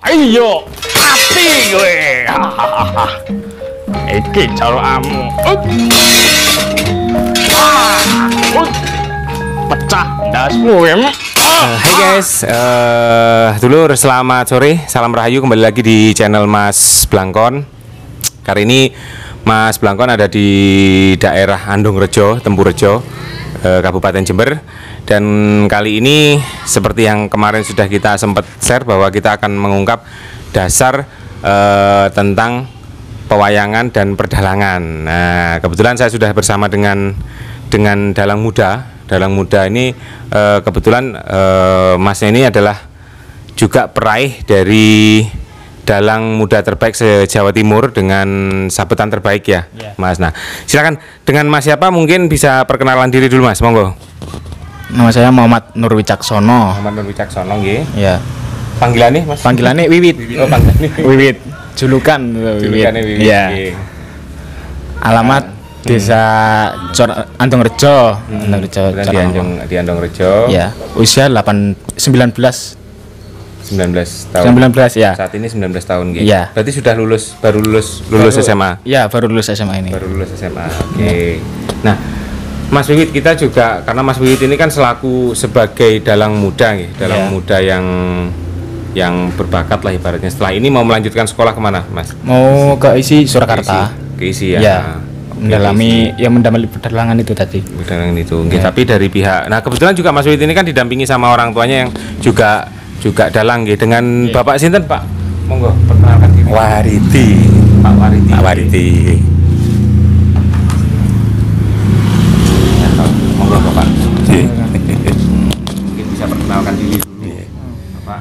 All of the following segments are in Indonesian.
Ayo, mati gue. Iki caramu. Pecah dasmu ya. Hai guys, dulur selamat sore, salam rahayu, kembali lagi di channel Mas Blangkon. Kali ini Mas Blangkon ada di daerah Andongrejo, Tempurejo, Kabupaten Jember. Dan kali ini seperti yang kemarin sudah kita sempat share bahwa kita akan mengungkap dasar tentang pewayangan dan perdalangan. Nah, kebetulan saya sudah bersama dengan dalang muda. Dalang muda ini kebetulan Masnya ini adalah juga peraih dari dalang muda terbaik se-Jawa Timur dengan sabetan terbaik ya, Mas. Nah, silakan dengan Mas siapa, mungkin bisa perkenalan diri dulu Mas, monggo. Nama saya Muhammad Nur Wicaksono. Muhammad Nur Wicaksono nggih. Ya. Panggilannya Mas? Panggilannya Wiwit. Oh, panggilannya Wiwit. Julukan Wiwit. Ya. Alamat Desa Andongrejo. Andongrejo. Di Andongrejo. Ya. Usia 19 tahun. 19 ya. Saat ini 19 tahun gitu. Iya. Berarti sudah baru lulus SMA. Ya, baru lulus SMA ini. Baru lulus SMA. Oke. Nah, Mas Wiwit, kita juga karena Mas Wiwit ini kan selaku sebagai dalang muda nih, dalang muda yang berbakat lah ibaratnya. Setelah ini mau melanjutkan sekolah kemana, Mas? Mau ke isi Surakarta. Ke isi ya. Ya. Mendalami pedalangan itu tadi. Pedalangan itu. Ya. Tapi dari pihak. Nah, kebetulan juga Mas Wiwit ini kan didampingi sama orang tuanya yang juga dalang gitu. Dengan Bapak sinten, Pak? Monggo perkenalkan diri. Wariti. Pak Wariti. Pak Wariti. Monggo Bapak. Mungkin bisa perkenalkan diri dulu. Bapak.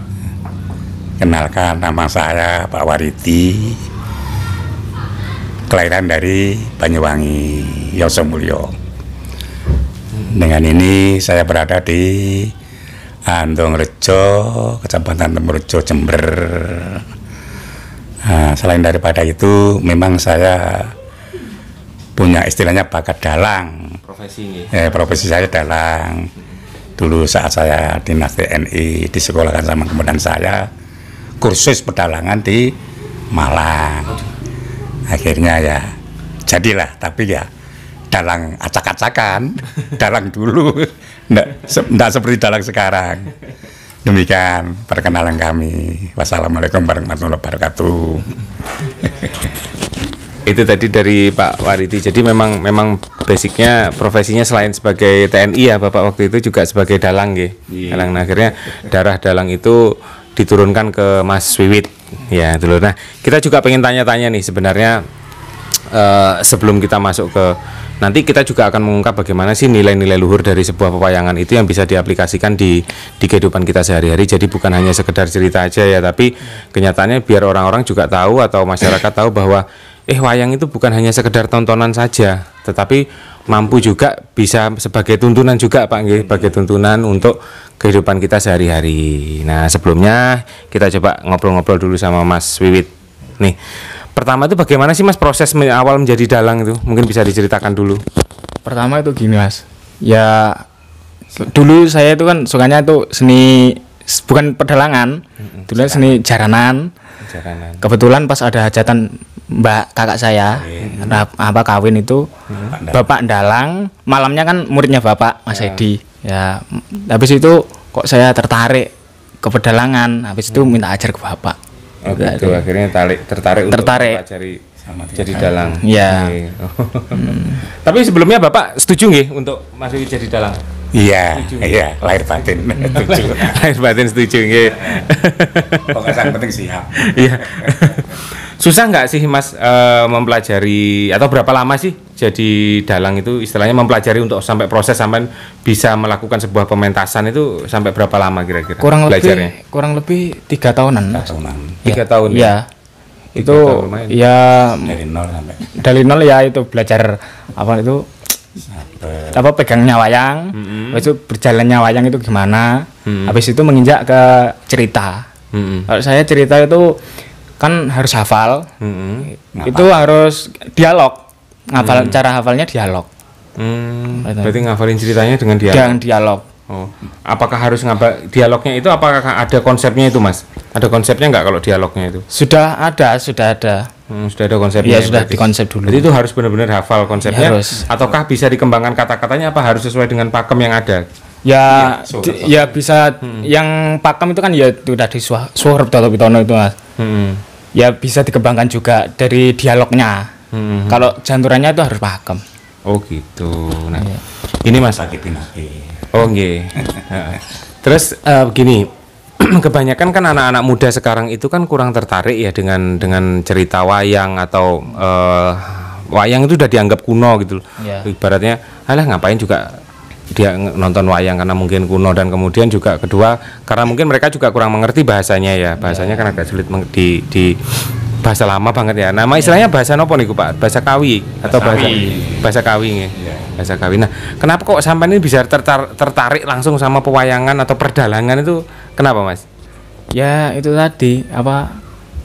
Kenalkan, nama saya Pak Wariti. Kelahiran dari Banyuwangi, Yosomulyo. Dengan ini saya berada di Andongrejo, Kecamatan Tempurejo, Jember. Nah, selain daripada itu, memang saya punya istilahnya bakat dalang. Profesi ini. Profesi saya dalang. Dulu saat saya dinas TNI disekolahkan sama kemudian saya kursus pedalangan di Malang. Akhirnya ya jadilah, tapi ya dalang acak-acakan, dalang dulu, enggak seperti dalang sekarang. Demikian perkenalan kami. Wassalamualaikum warahmatullahi wabarakatuh. Itu tadi dari Pak Wariti. Jadi memang basicnya profesinya selain sebagai TNI ya Bapak waktu itu juga sebagai dalang gitu. Dalang. Nah, akhirnya darah dalang itu diturunkan ke Mas Wiwit ya dulu. Nah, kita juga pengen tanya-tanya nih sebenarnya sebelum kita masuk ke nanti, kita juga akan mengungkap bagaimana sih nilai-nilai luhur dari sebuah pewayangan itu yang bisa diaplikasikan di kehidupan kita sehari-hari. Jadi bukan hanya sekedar cerita aja ya, tapi kenyataannya biar orang-orang juga tahu atau masyarakat tahu bahwa wayang itu bukan hanya sekedar tontonan saja, tetapi mampu juga bisa sebagai tuntunan juga Pak nggih, sebagai tuntunan untuk kehidupan kita sehari-hari. Nah, sebelumnya kita coba ngobrol-ngobrol dulu sama Mas Wiwit. Nih, pertama itu bagaimana sih Mas proses awal menjadi dalang itu? Mungkin bisa diceritakan dulu. Pertama itu gini Mas. Ya dulu saya itu kan sukanya itu seni, bukan pedalangan. Dulu seni jaranan. Kebetulan pas ada hajatan mbak kakak saya, kawin itu, bapak dalang, malamnya kan muridnya bapak Mas Edi. Ya, habis itu kok saya tertarik ke pedalangan, habis itu minta ajar ke bapak. Oh gitu, akhirnya tertarik untuk mempelajari jadi dalang. Iya. Tapi sebelumnya bapak setuju nggih untuk masuk jadi dalang? Iya, lahir batin. Setuju. Lahir batin setuju nggih. Pokoknya yang penting siap. Iya. Susah nggak sih Mas mempelajari, atau berapa lama sih jadi dalang itu istilahnya mempelajari untuk sampai proses sampai bisa melakukan sebuah pementasan itu sampai berapa lama kira-kira belajarnya? Kurang lebih 3 tahunan. 3 tahun. Ya. Itu ya dari nol ya, itu belajar pegangnya wayang, habis itu berjalannya wayang itu gimana, habis itu menginjak ke cerita. Kalau saya cerita itu kan harus hafal, itu harus dialog, cara hafalnya dialog. Berarti ngafalin ceritanya dengan dialog. Dengan dialog. Oh, apakah harus dialognya itu apakah ada konsepnya itu, Mas? Ada konsepnya nggak kalau dialognya itu? Sudah ada. Sudah ada konsepnya. Iya, sudah dikonsep dulu. Jadi itu harus benar-benar hafal konsepnya. Harus. Ataukah bisa dikembangkan kata-katanya apa harus sesuai dengan pakem yang ada? Ya, Iya, ya bisa yang pakem itu kan ya itu tadi Suharep Pitono itu, Mas. Ya bisa dikembangkan juga dari dialognya. Kalau janturannya itu harus pakem. Oh gitu. Nah, ini Mas. Oh nggih. Terus begini, kebanyakan kan anak-anak muda sekarang itu kan kurang tertarik ya dengan cerita wayang atau wayang itu udah dianggap kuno gitu loh. Ya. Ibaratnya, alah ngapain juga dia nonton wayang karena mungkin kuno, dan kemudian juga kedua karena mungkin mereka juga kurang mengerti bahasanya ya. Bahasanya kan agak sulit di bahasa lama banget ya. Nama istilahnya bahasa nopo niku Pak? Bahasa Kawi atau bahasa Kawi nggih. Bahasa Kawi. Nah, kenapa kok sampai ini bisa tertarik langsung sama pewayangan atau perdalangan itu? Kenapa, Mas? Ya itu tadi apa?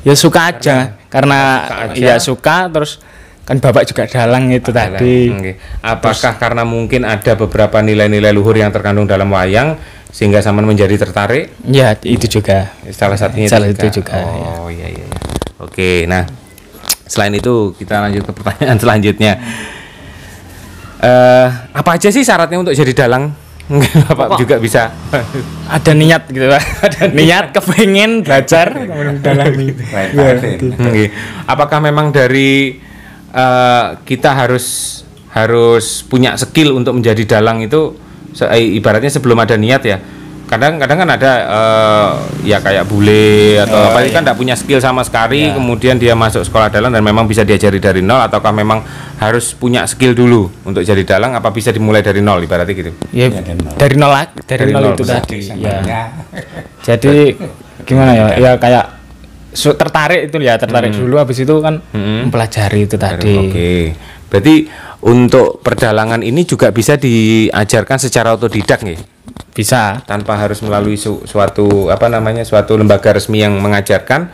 Ya suka aja karena ya suka, terus kan bapak juga dalang itu tadi. Apakah karena mungkin ada beberapa nilai-nilai luhur yang terkandung dalam wayang sehingga sampean menjadi tertarik? Ya itu juga. Salah satunya itu juga. Oh iya. Oke, nah selain itu kita lanjut ke pertanyaan selanjutnya. Apa aja sih syaratnya untuk jadi dalang? Bapak juga bisa. Ada niat gitu Pak. Ada niat, kepengen belajar, kemudian dalami. Apakah memang dari kita harus punya skill untuk menjadi dalang itu ibaratnya sebelum ada niat ya? Kadang-kadang kan ada ya kayak bule atau apa kan tidak punya skill sama sekali, kemudian dia masuk sekolah dalang dan memang bisa diajari dari nol, ataukah memang harus punya skill dulu untuk jadi dalang? Apa bisa dimulai dari nol ibaratnya gitu? Ya dari nol itu tadi. Ya. Jadi gimana ya? Ya kayak tertarik itu ya, dulu, habis itu kan mempelajari itu tadi. Oke. Berarti untuk perdalangan ini juga bisa diajarkan secara otodidak nih? Bisa, tanpa harus melalui suatu lembaga resmi yang mengajarkan.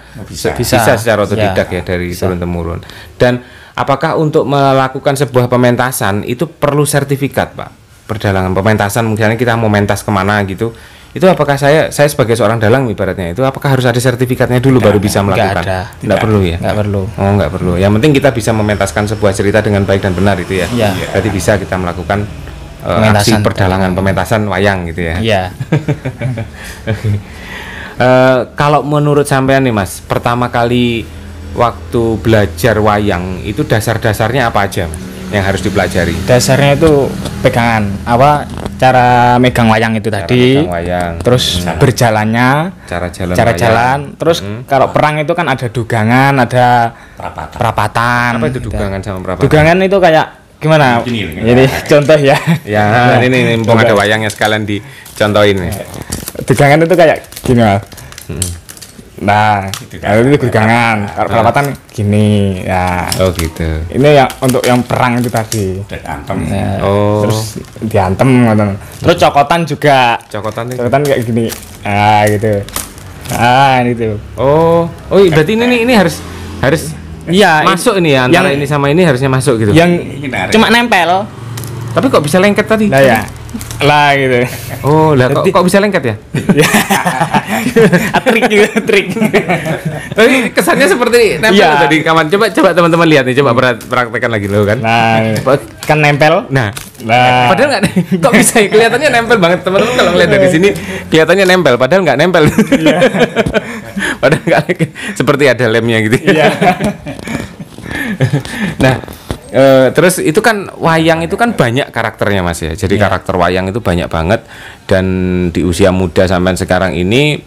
Bisa secara otodidak ya dari turun temurun. Dan apakah untuk melakukan sebuah pementasan itu perlu sertifikat, Pak? Perdalangan pementasan, misalnya kita mau mentas kemana gitu, itu apakah saya sebagai seorang dalang ibaratnya itu apakah harus ada sertifikatnya dulu baru bisa melakukan? Tidak perlu ya? Nggak perlu. Oh, nggak perlu. Yang penting kita bisa mementaskan sebuah cerita dengan baik dan benar itu ya. Ya. Berarti bisa kita melakukan aksi perdalangan pementasan wayang gitu ya. Iya. Kalau menurut sampean nih Mas, pertama kali waktu belajar wayang itu dasar-dasarnya apa aja Mas, yang harus dipelajari? Dasarnya itu pegangan, cara megang wayang itu tadi. Megang wayang. Terus berjalannya, cara jalan. Terus kalau perang itu kan ada dugangan, ada perapatan. Apa itu dugangan sama perapatan? Dugangan itu kayak gimana? Jadi contoh ya. Ya, ini mumpung ada wayangnya sekalian dicontohin nih. Dugangan itu kayak gini Mas. Nah, itu dugangan. Kalau perapatan gini ya. Oh gitu. Ini yang untuk yang perang itu tadi. Oh. Terus diantem gitu. Terus cokotan juga. Cokotan Kayak gini. Ah gitu. Itu. Oh, berarti ini harus iya, masuk ini ya, antara ini sama ini harusnya masuk gitu. Yang cuma nempel. Tapi kok bisa lengket tadi? Nah ya. Lah gitu. Oh, lah kok bisa lengket ya? Trik. Tapi kesannya seperti nempel tadi kawan. Coba teman-teman lihat nih, coba praktekkan lagi loh kan. Nah, kan nempel. Nah. Padahal nggak, kok bisa kelihatannya nempel banget teman-teman kalau ngeliat dari sini kelihatannya nempel, padahal nggak nempel. Padahal nggak, seperti ada lemnya gitu. Nah. Terus itu kan wayang itu kan banyak karakternya Mas ya. Jadi karakter wayang itu banyak banget, dan di usia muda sampai sekarang ini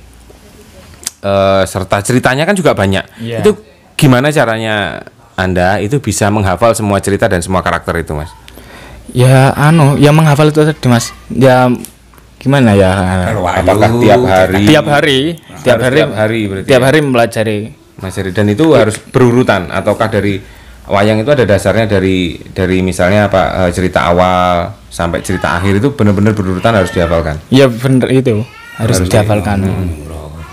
serta ceritanya kan juga banyak. Itu gimana caranya Anda itu bisa menghafal semua cerita dan semua karakter itu Mas? Ya menghafal itu tadi Mas. Ya gimana ya? Apakah tiap hari berarti? Tiap hari mempelajari. Dan itu harus berurutan ataukah dari wayang itu ada dasarnya dari misalnya cerita awal sampai cerita akhir itu benar-benar berurutan harus dihafalkan? Iya benar, itu harus dihafalkan.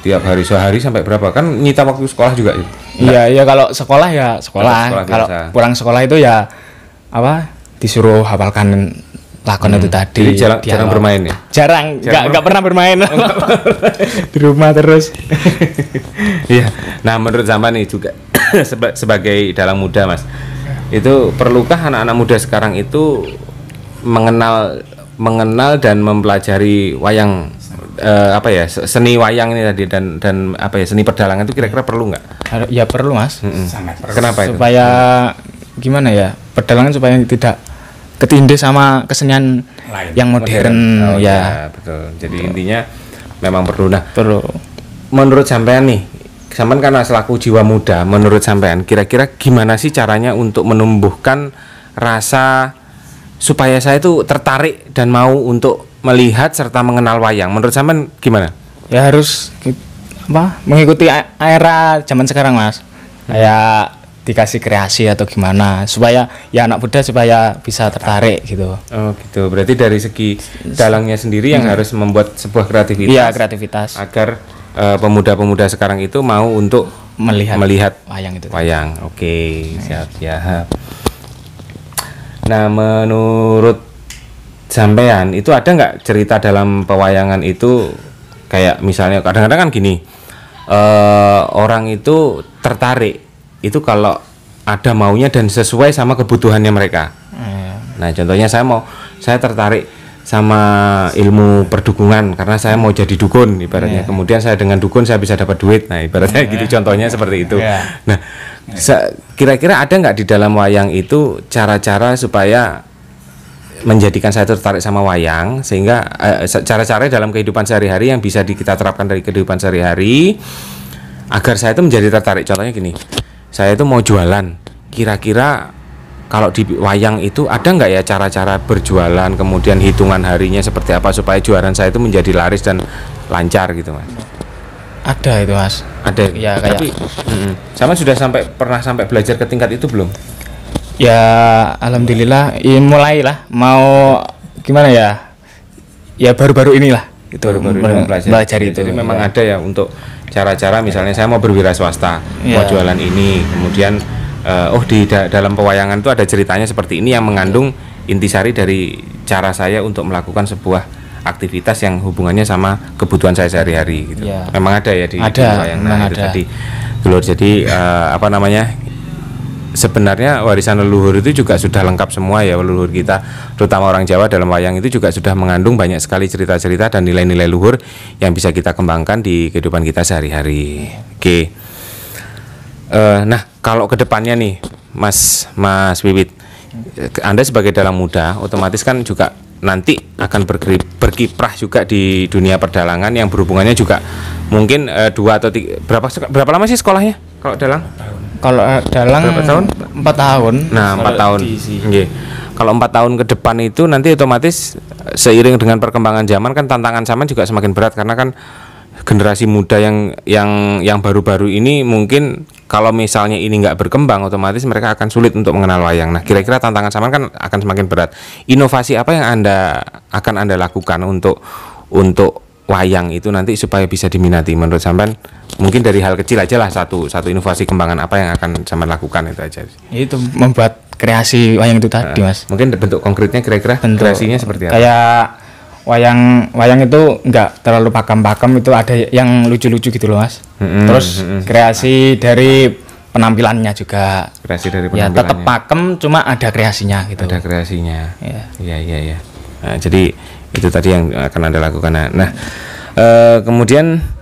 Tiap hari sehari sampai berapa? Kan nyita waktu sekolah juga itu? Iya kalau sekolah ya sekolah. Kalau pulang sekolah itu ya disuruh hafalkan lakon itu tadi. Jadi jarang dialog. bermain ya? Jarang, nggak pernah bermain. Di rumah terus. Iya. Nah, menurut sampean nih juga sebagai dalang muda, Mas. Itu perlukah anak-anak muda sekarang itu mengenal dan mempelajari wayang seni wayang ini tadi dan seni perdalangan itu kira-kira perlu nggak? Ya perlu, Mas. Sangat perlu. Kenapa itu? Supaya gimana ya? Pedalangan supaya tidak ketindih sama kesenian Lain. yang modern, Oh, ya. betul. Jadi intinya memang perlu. Nah, Perlu. menurut sampean nih, sampean karena selaku jiwa muda, menurut sampean kira-kira gimana sih caranya untuk menumbuhkan rasa supaya saya itu tertarik dan mau untuk melihat serta mengenal wayang? Menurut sampean gimana? Ya harus mengikuti era zaman sekarang, Mas. Kayak dikasih kreasi atau gimana supaya ya anak muda supaya bisa tertarik gitu. Oh gitu. Berarti dari segi dalangnya sendiri yang harus membuat sebuah kreativitas. Iya, kreativitas. Agar pemuda-pemuda sekarang itu mau untuk melihat wayang itu. wayang. Oke, siap ya. Nah, menurut sampean itu ada nggak cerita dalam pewayangan itu kayak misalnya kadang-kadang kan gini, orang itu tertarik itu kalau ada maunya dan sesuai sama kebutuhannya mereka. Nah, contohnya saya tertarik sama ilmu perdukungan karena saya mau jadi dukun ibaratnya. Kemudian saya dengan dukun saya bisa dapat duit. Nah, ibaratnya gitu contohnya seperti itu. Nah, kira-kira ada nggak di dalam wayang itu cara-cara supaya menjadikan saya tertarik sama wayang sehingga cara-cara dalam kehidupan sehari-hari yang bisa kita terapkan dari kehidupan sehari-hari agar saya itu menjadi tertarik. Contohnya gini, saya itu mau jualan, kira-kira kalau di wayang itu ada nggak ya cara-cara berjualan, kemudian hitungan harinya seperti apa supaya jualan saya itu menjadi laris dan lancar gitu, Mas? Ada itu, Mas. Ada. Ya, kayak Tapi sama sudah pernah sampai belajar ke tingkat itu belum? ya alhamdulillah ya mulailah mau gimana ya? Ya baru-baru inilah itu Baru-baru belajar itu. Jadi memang ada ya untuk cara-cara misalnya saya mau berwira swasta, mau jualan ini, kemudian di dalam pewayangan itu ada ceritanya seperti ini yang mengandung intisari dari cara saya untuk melakukan sebuah aktivitas yang hubungannya sama kebutuhan saya sehari-hari gitu. Ya. Memang ada ya di wayang. memang Itu ada. tadi dulur. Jadi sebenarnya warisan leluhur itu juga sudah lengkap semua ya, leluhur kita terutama orang Jawa dalam wayang itu juga sudah mengandung banyak sekali cerita-cerita dan nilai-nilai luhur yang bisa kita kembangkan di kehidupan kita sehari-hari. Oke. Nah, kalau kedepannya nih Mas Wiwit, Anda sebagai dalang muda otomatis kan juga nanti akan berkiprah juga di dunia perdalangan yang berhubungannya juga mungkin 2 atau 3 berapa lama sih sekolahnya kalau dalang? Kalau dalang Berapa tahun? 4 tahun. Nah, 4 tahun. Nggih. Kalau 4 tahun ke depan itu nanti otomatis seiring dengan perkembangan zaman kan tantangan zaman juga semakin berat karena kan generasi muda yang baru-baru ini mungkin kalau misalnya ini nggak berkembang otomatis mereka akan sulit untuk mengenal wayang. Nah, kira-kira tantangan zaman kan akan semakin berat. Inovasi apa yang akan Anda lakukan untuk wayang itu nanti supaya bisa diminati menurut sampean? Mungkin dari hal kecil aja lah, satu inovasi kembangan apa yang akan sampean lakukan itu aja. Itu membuat kreasi wayang itu tadi, Mas. Mungkin bentuk konkretnya kira-kira kreasinya seperti apa? Kayak wayang itu enggak terlalu pakem-pakem, itu ada yang lucu-lucu gitu loh, Mas. Terus kreasi dari penampilannya juga. Kreasi dari Ya penampilannya. tetap pakem cuma ada kreasinya gitu. Ada kreasinya. Iya. Iya. Nah, jadi itu tadi yang akan Anda lakukan. Nah, kemudian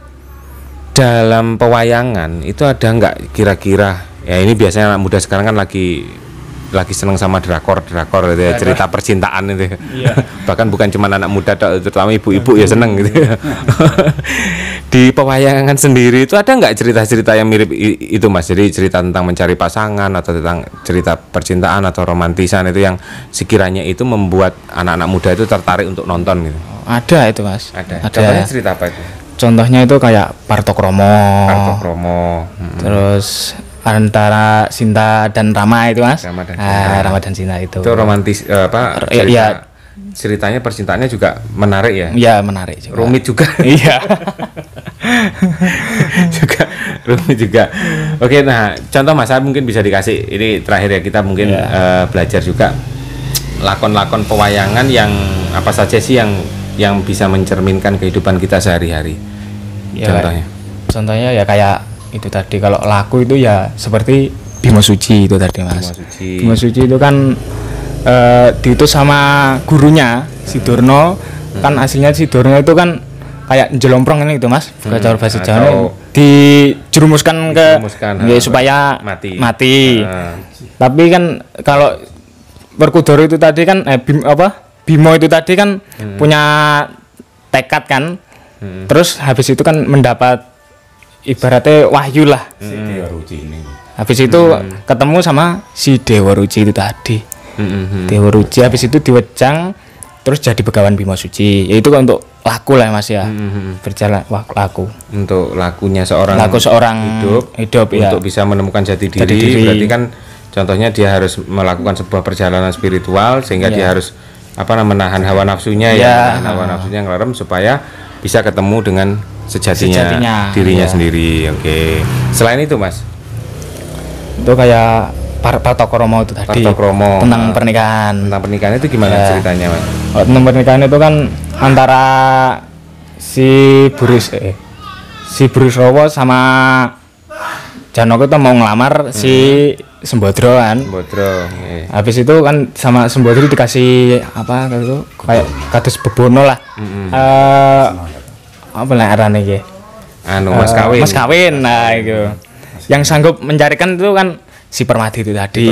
dalam pewayangan itu ada nggak kira-kira? Ya ini biasanya anak muda sekarang kan lagi seneng sama drakor gitu ya, cerita percintaan itu. Iya. Bahkan bukan cuma anak muda, terutama ibu-ibu ya seneng gitu. Di pewayangan sendiri itu ada nggak cerita-cerita yang mirip itu, Mas? Jadi cerita tentang mencari pasangan atau tentang cerita percintaan atau romantisan itu yang sekiranya itu membuat anak-anak muda itu tertarik untuk nonton gitu. Ada itu, Mas. Ada. Contohnya cerita apa itu? Contohnya itu kayak Parto Kromo. Terus antara Sinta dan Rama itu, Mas. Rama dan Sinta. Rama dan Sinta itu. Itu romantis ceritanya percintaannya juga menarik ya? Iya, menarik juga. Rumit juga. Iya. rumit juga. Oke, nah contoh Mas mungkin bisa dikasih, ini terakhir ya kita mungkin belajar juga lakon-lakon pewayangan yang apa saja sih yang bisa mencerminkan kehidupan kita sehari-hari? Ya, Contohnya? Contohnya ya kayak itu tadi, kalau laku itu ya seperti Bimo Suci itu tadi Mas. Bimo Suci itu kan diutus sama gurunya si Durna. Kan aslinya si Durna itu kan kayak jelomprong ini gitu Mas, cara bahasa Jawa dijerumuskan ya, supaya mati. Tapi kan kalau Werkudara itu tadi kan Bimo itu tadi kan punya tekad kan. Terus habis itu kan mendapat ibaratnya wahyu lah. Habis itu ketemu sama si Dewa Ruci itu tadi. Dewa Ruci habis itu diwejang terus jadi Begawan Bimo Suci. Ya itu kan untuk laku lah Mas ya. Berjalan laku. Untuk lakunya seorang hidup ya. Untuk bisa menemukan jati diri. Berarti kan contohnya dia harus melakukan sebuah perjalanan spiritual sehingga dia harus menahan hawa nafsunya hawa nafsunya yang larem supaya bisa ketemu dengan sejatinya dirinya sendiri. Oke. Selain itu Mas, itu kayak Partokromo itu tadi. Partokromo Tentang pernikahan. Tentang pernikahan itu gimana ceritanya Mas? Tentang pernikahan itu kan antara si Burisrawa sama Janaka itu mau ngelamar si Sembodro kan. Habis itu kan sama Sembodro dikasih apa gitu kayak kados bebono lah. Apa lah arane iki? Mas kawin. Mas kawin nah itu. Yang sanggup mencarikan itu kan si Permadi itu tadi.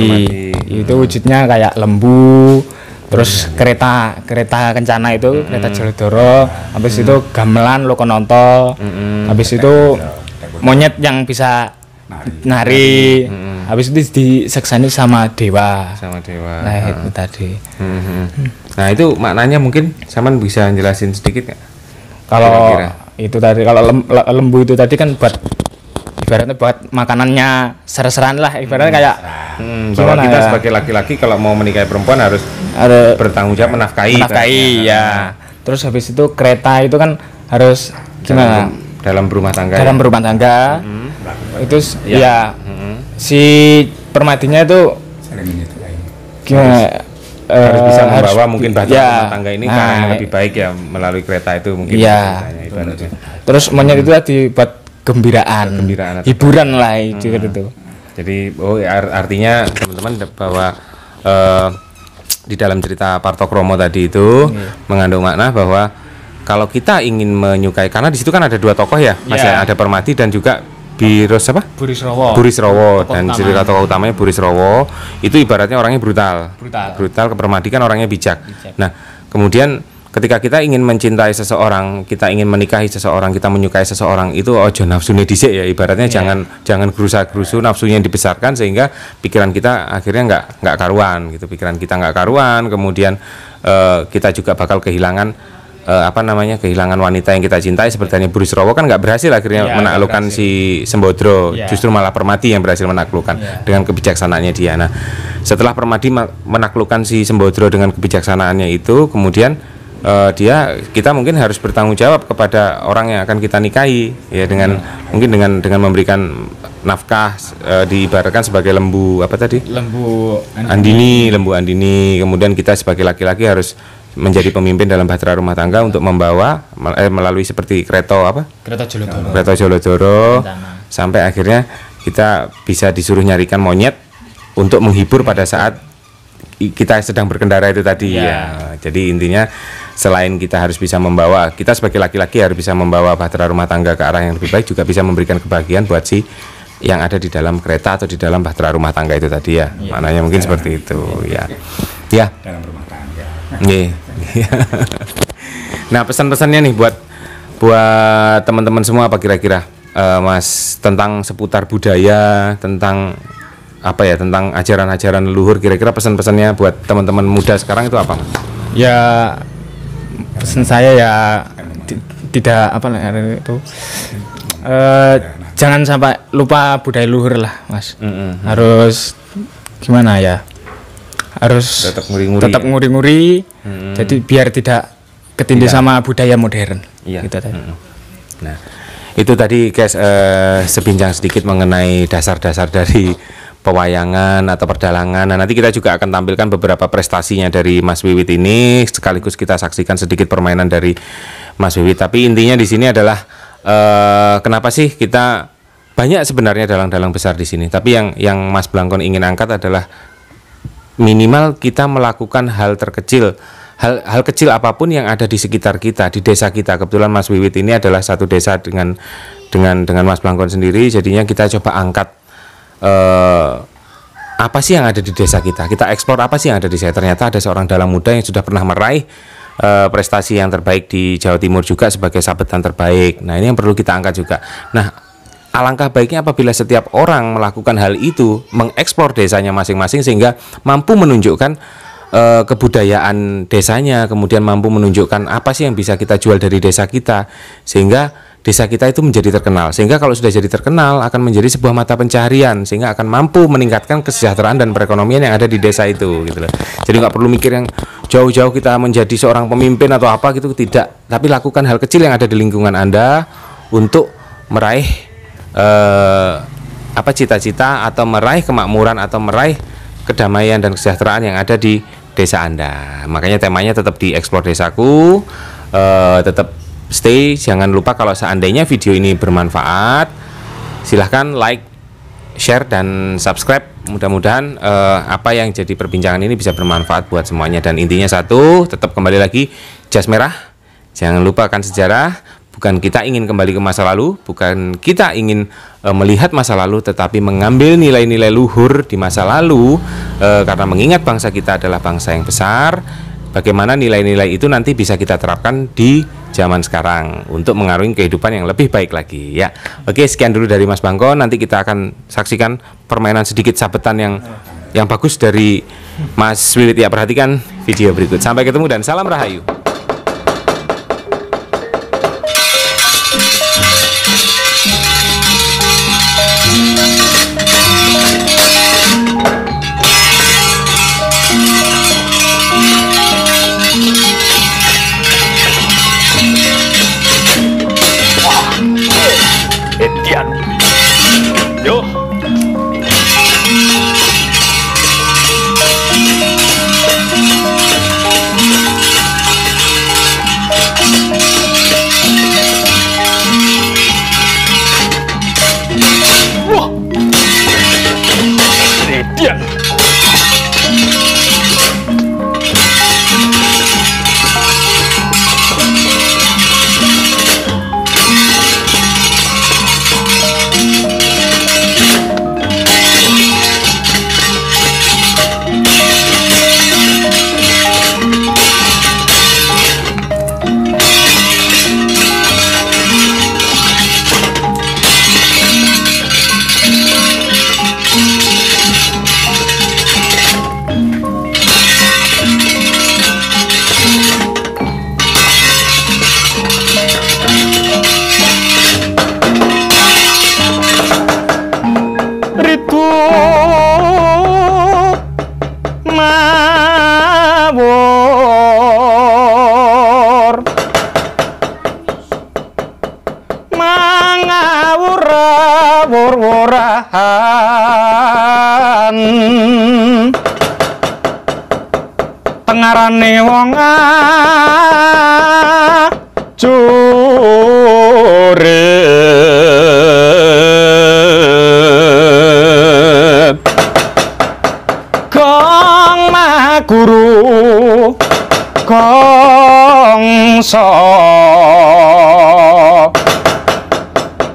Itu wujudnya kayak lembu. Terus kereta kencana itu, kereta Jaladara. Habis itu gamelan Lokononto. Habis itu monyet yang bisa nari. Habis itu diseksani sama dewa. Nah itu tadi. Nah itu maknanya mungkin Saman bisa jelasin sedikit nggak? Kalau itu tadi, kalau lembu itu tadi kan buat ibaratnya buat makanannya ser-seran lah, ibaratnya kayak bahwa kita sebagai laki-laki kalau mau menikahi perempuan harus bertanggung jawab menafkahi ya. Terus habis itu kereta itu kan harus gimana? Dalam berumah tangga. Itu si Permadinya itu gimana? Harus bisa membawa mungkin rumah tangga ini karena yang lebih baik ya melalui kereta itu mungkin. Terus monyet itu tadi buat gembiraan hiburan lah itu. Jadi artinya teman-teman bahwa di dalam cerita Partokromo tadi itu mengandung makna bahwa kalau kita ingin menyukai, karena di situ kan ada dua tokoh ya Mas ya, ada Permadi dan juga Burisrawa dan cerita tokoh utamanya Burisrawa itu ibaratnya orangnya brutal ke Permadi kan orangnya bijak. Nah kemudian ketika kita ingin mencintai seseorang, kita ingin menikahi seseorang, kita menyukai seseorang, itu ojo nafsune dhisik ya, ibaratnya jangan gerusa-gerusu nafsunya yang dibesarkan sehingga pikiran kita akhirnya nggak karuan gitu, kemudian kita juga bakal kehilangan kehilangan wanita yang kita cintai. Seperti Burisrawa kan nggak berhasil akhirnya menaklukkan si Sembodro, justru malah Permadi yang berhasil menaklukkan dengan kebijaksanaannya dia. Nah setelah Permadi menaklukkan si Sembodro dengan kebijaksanaannya itu, kemudian kita mungkin harus bertanggung jawab kepada orang yang akan kita nikahi ya, mungkin dengan memberikan nafkah, diibaratkan sebagai lembu Andini. Kemudian kita sebagai laki-laki harus menjadi pemimpin dalam bahtera rumah tangga untuk membawa melalui seperti kereta Jaladara sampai akhirnya kita bisa disuruh nyarikan monyet untuk menghibur pada saat kita sedang berkendara itu tadi ya. Jadi intinya selain kita harus bisa membawa, kita sebagai laki-laki harus bisa membawa bahtera rumah tangga ke arah yang lebih baik, juga bisa memberikan kebahagiaan buat si yang ada di dalam kereta atau di dalam bahtera rumah tangga itu tadi ya. Maknanya mungkin seperti itu ya. Dalam rumah tangga. Nah pesan-pesannya nih buat teman-teman semua apa kira-kira Mas, tentang seputar budaya, tentang tentang ajaran-ajaran leluhur, kira-kira pesan-pesannya buat teman-teman muda sekarang itu apa? Ya pesan saya ya tidak jangan sampai lupa budaya leluhur lah Mas. Harus gimana ya? Harus tetap nguri-nguri. Jadi biar tidak ketindih sama budaya modern. Gitu tadi. Nah, itu tadi guys sebincang sedikit mengenai dasar-dasar dari pewayangan atau perdalangan. Nah, nanti kita juga akan tampilkan beberapa prestasinya dari Mas Wiwit ini, sekaligus kita saksikan sedikit permainan dari Mas Wiwit. Tapi intinya di sini adalah kenapa sih kita banyak sebenarnya dalang-dalang besar di sini. Tapi yang Mas Blangkon ingin angkat adalah minimal kita melakukan hal terkecil, hal kecil apapun yang ada di sekitar kita, di desa kita. Kebetulan Mas Wiwit ini adalah satu desa dengan Mas Blangkon sendiri. Jadinya kita coba angkat apa sih yang ada di desa kita eksplor apa sih yang ada di desa. Ternyata ada seorang dalang muda yang sudah pernah meraih prestasi yang terbaik di Jawa Timur juga sebagai sabetan terbaik. Nah, ini yang perlu kita angkat juga. Nah, alangkah baiknya apabila setiap orang melakukan hal itu, mengeksplor desanya masing-masing sehingga mampu menunjukkan kebudayaan desanya, kemudian mampu menunjukkan apa sih yang bisa kita jual dari desa kita, sehingga desa kita itu menjadi terkenal. Sehingga kalau sudah jadi terkenal akan menjadi sebuah mata pencaharian, sehingga akan mampu meningkatkan kesejahteraan dan perekonomian yang ada di desa itu gitu loh. Jadi nggak perlu mikir yang jauh-jauh kita menjadi seorang pemimpin atau apa gitu, tidak. Tapi lakukan hal kecil yang ada di lingkungan Anda untuk meraih cita-cita atau meraih kemakmuran atau meraih kedamaian dan kesejahteraan yang ada di desa Anda. Makanya temanya tetap di Explore Desaku, tetap stay. Jangan lupa kalau seandainya video ini bermanfaat, silahkan like, share, dan subscribe. Mudah-mudahan apa yang jadi perbincangan ini bisa bermanfaat buat semuanya. Dan intinya satu, tetap kembali lagi jas merah, jangan lupakan sejarah. Bukan kita ingin kembali ke masa lalu, bukan kita ingin melihat masa lalu, tetapi mengambil nilai-nilai luhur di masa lalu, karena mengingat bangsa kita adalah bangsa yang besar. Bagaimana nilai-nilai itu nanti bisa kita terapkan di zaman sekarang untuk mengarungi kehidupan yang lebih baik lagi ya. Oke, sekian dulu dari Mas Blangkon. Nanti kita akan saksikan permainan sedikit sabetan yang bagus dari Mas Wiwit ya. Perhatikan video berikut. Sampai ketemu dan salam Rahayu. Edian. Yo. Wah. Edian. Mawur mangawur-wurahan tengarane wong ajurit gong maguru gongso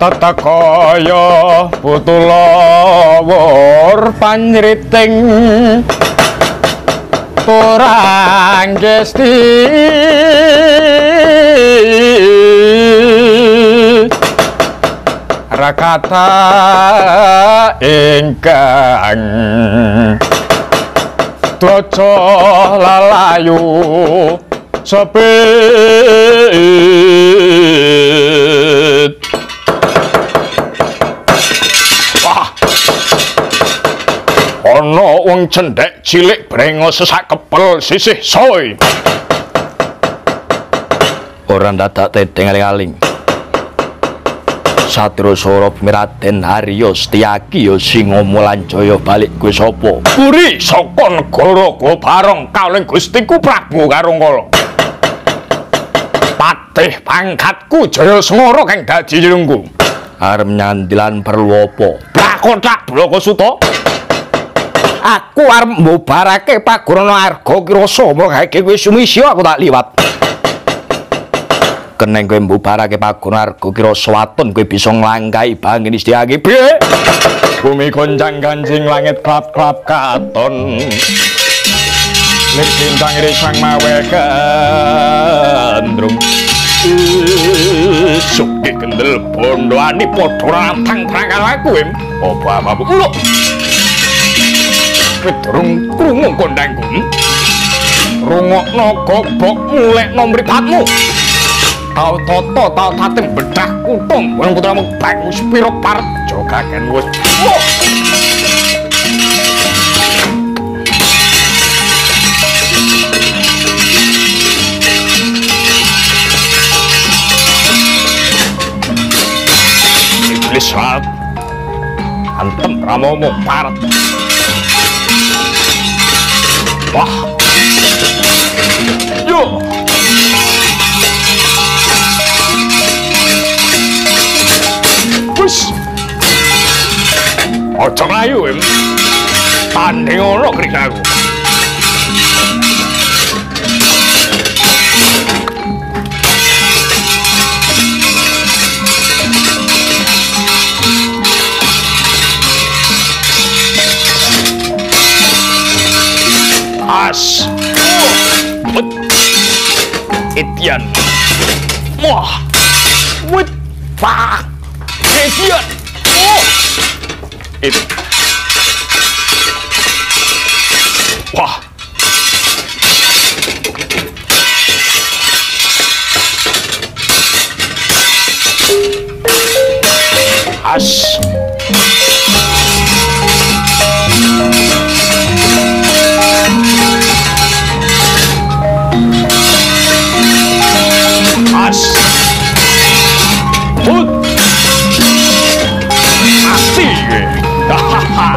tata kaya putulawur panjriting turang gesti rakata ingkang tloco lalayu sepit. Wah, ono wong cendhek cilik brengos sesak kepel sisih soy. Ora dadak teteng aling-aling. Satrasara Miraden Arya Setyaki ya Singa Mulanjaya balik kuwi sapa? Puri saka negara Gobarong kalih Gustiku Prabu Karangkala. Patih pangkatku Jayasengara kang dadi jelengku. Arep nyandilan perlu apa? Blakotak Blakasuta. Aku arep mbubarake Pagurana Arga Kirasa, mengke kowe sumisi aku tak liwat. Keneng kowe mbubarake Pagurana Arga Kirasa waton kowe bisa nglangkai bangin Setyaki. Piye? Bumi goncang-gancing langit klap-klap katon. Nek bintang risang mawe gandrung. Suki kendel bondo ani padha rantang prakal aku em. Apa-apa lho. Durung krungu kondangku. Rungokno gobok mulekno mripatmu. Tau toto tau tatem bedah kutung wong putramu bangus pira parep jogaken wis. Iblis rat antem ramomu parep. Wah. Yo. Wis. Ojo ayu em. Tanding ora krik aku. As. Etian. Wah. Wit. Pak. Etian. Oh. It. Wah. As. As. Hut. Mati. Hahaha.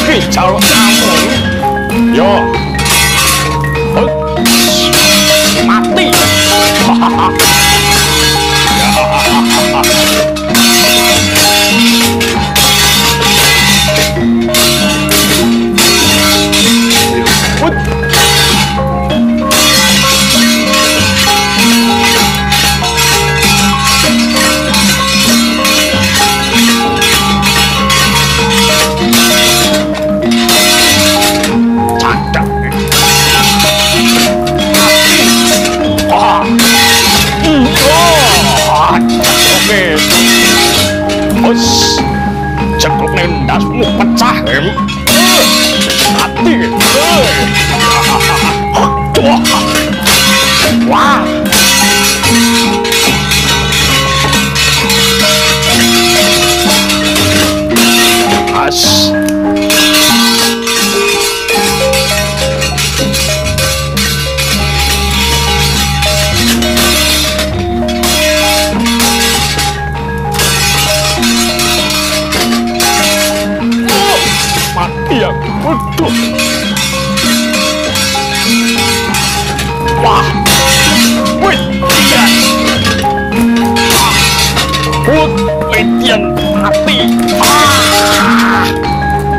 Kicau kamu. Yo. Hut. Mati. Hahaha. Hut. Us, cekluk nendasmu pecah em. Mati. Wah. As. Iya, betul. Wah, wih, iya. Hut, Etian mati.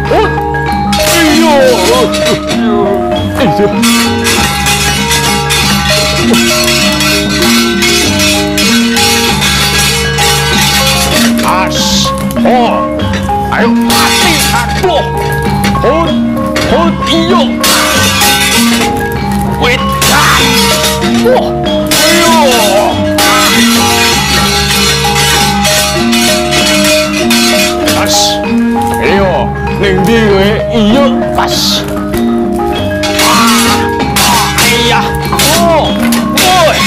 Hut, iyo. As, oh, ayo mati, aduh. Hut, hut, iyo. Wait, wah, iyo. Pas, iyo, ning ndi kowe? Iyo, pas. Iya, oh, woi.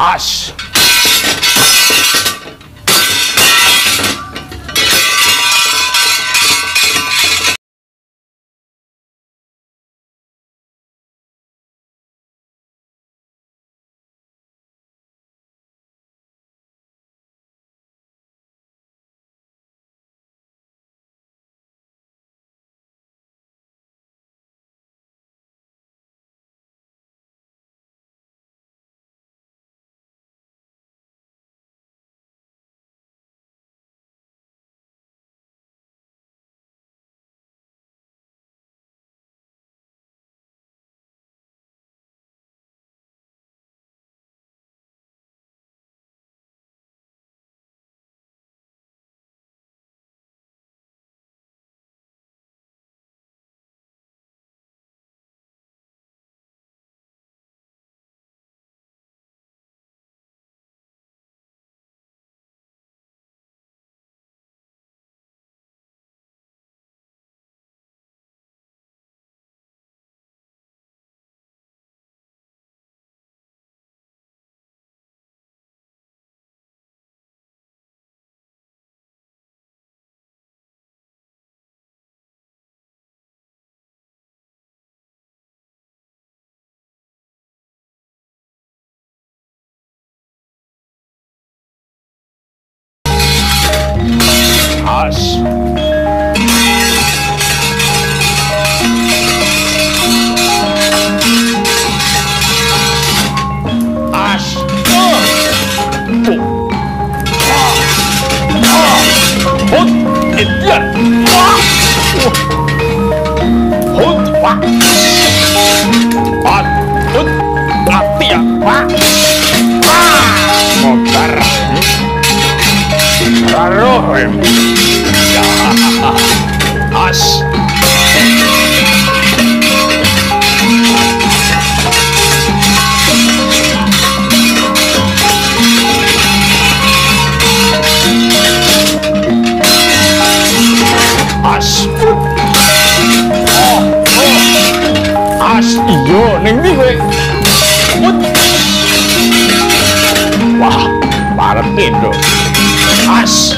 As. As. As. Hut. Indian. Hut. Wah. Hut. Hut. Mati ya. Wah. Motor. Raro. As. As. As iyo ning ndi kowe? Wah, parep tendo. As.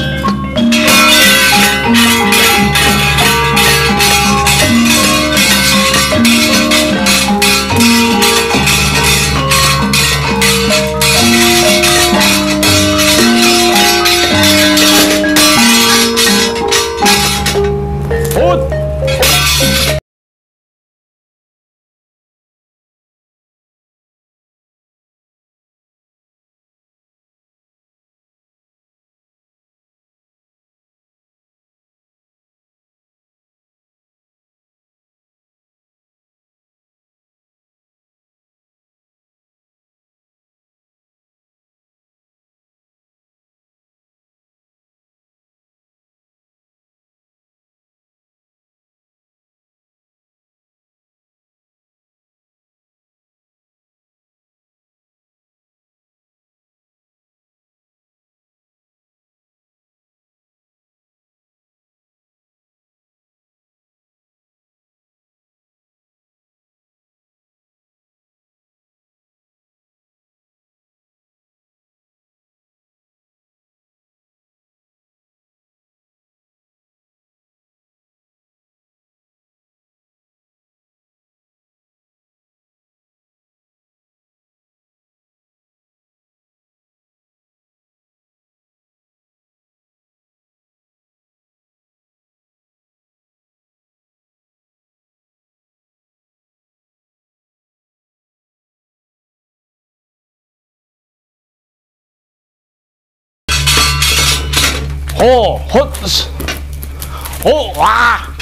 Ho, hut. Ho, wah.